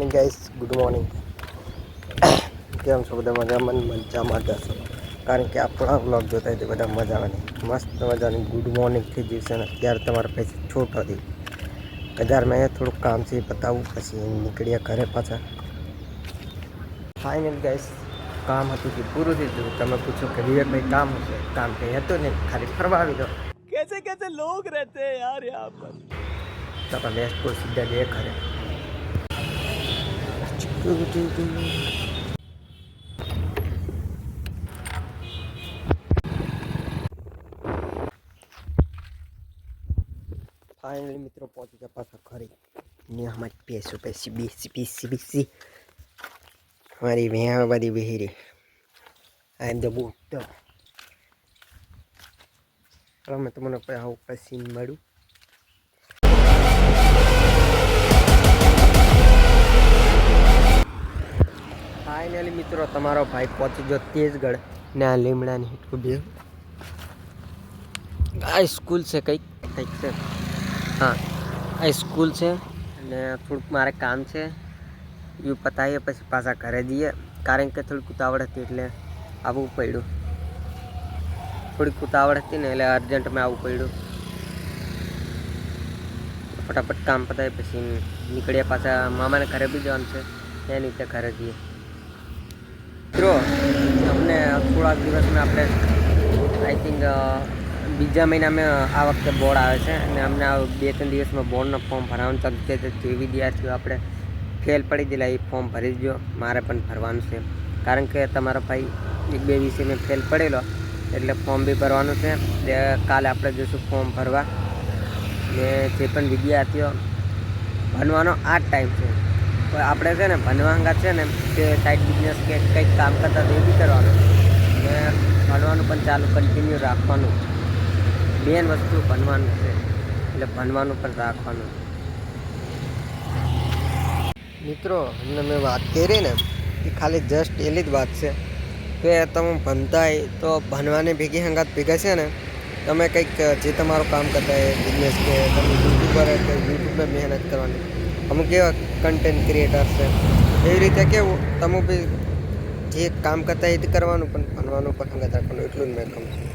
Morning guys, good morning. કેમ છો બધા? મજામાં જશો, કારણ કે આપણા વ્લોગ જોતા હોય બધા મજાવાની મસ્ત મજાની ગુડ મોર્નિંગ થઈ જશે. અને અત્યારે તમારા પાસે છોટ હતી હજાર મેં થોડુંક કામ છે એ બતાવું, પછી નીકળ્યા ઘરે પાછા. ફાઇનલ ગાઈસ, કામ હતું કે પૂરું થઈ ગયું. તમે પૂછો કે વિવેકભાઈ કામ હશે, કામ કંઈ હતું નહીં, ખાલી ફરવા આવી દો. कैसे कैसे लोग रहते हैं यार यहाँ पर. तो बेस्ट को सीधा ले घरे. फाइनली मित्रों पहुंच गया पास घरे ने हमारी पैसों पैसी बीसी हमारी भैया बड़ी Baheri. I am the boot. मैं तुमने पसीन मरू. फाइनली मित्रों तमारो भाई पहुंची गयो तेजगढ़ ने आ લીમડાની હિટકો બે આ સ્કૂલ છે કંઈક છે. हाँ आ स्कूल है ने थोड़क मारे काम है यू पताए पछी पाछा घरे जईए, कारण के थोड़ी उतावड़ थी एटले आववू पड्युं. थोड़ी उतावड़ थी ने एटले अर्जंट में आववू पड्युं. फटाफट काम पताए पछी निकळ्या पाछा मामाने घरे बी जवानुं छे ए रीते घरे जईए. मित्रों हमने थोड़ा दिवस में अपने आई थिंक बीजा महीना में आ वखते बोर्ड आवे छे अने अमने 2-3 दिवस में बोर्डना फॉर्म भरवानुं चालू छे. जे विद्यार्थीओ आपणे फेल पड़ी गયેલા એ फॉर्म भरी दो. मारे पण भरवानुं छे, कारण के तमारो भाई 1-2 विषय में फेल पड़ेलो एटले फॉर्म बी भरवानुं छे. काले आपणे जईशुं फॉर्म भरवा ने जे पण विद्यार्थीओ भणवानो आ ज टाइम छे. આપણે છે ને ભણવા અંગા છે ને તે સાઈડ બિઝનેસ કે કંઈક કામ કરતા તો એ બી કરવાનું ને ભણવાનું પણ ચાલુ કન્ટિન્યુ રાખવાનું. મેન વસ્તુ ભણવાનું છે એટલે ભણવાનું પણ રાખવાનું. મિત્રો અમને મેં વાત કરી ને એ ખાલી જસ્ટ એટલી જ વાત છે કે તમે ભણતા હોય તો ભણવાની ભેગી હંગાત ભેગા છે ને તમે કંઈક જે તમારું કામ કરતા હોય બિઝનેસ કે તમે યુટ્યુબર કે યુટ્યુબમાં મહેનત કરવાની. અમુક એવા કન્ટેન્ટ ક્રિએટર છે એવી રીતે કેવું તમે બી જે કામ કરતા એ જ કરવાનું પણ ભણવાનું પણ હંગાત રાખવાનું. એટલું જ મેં કહું છું.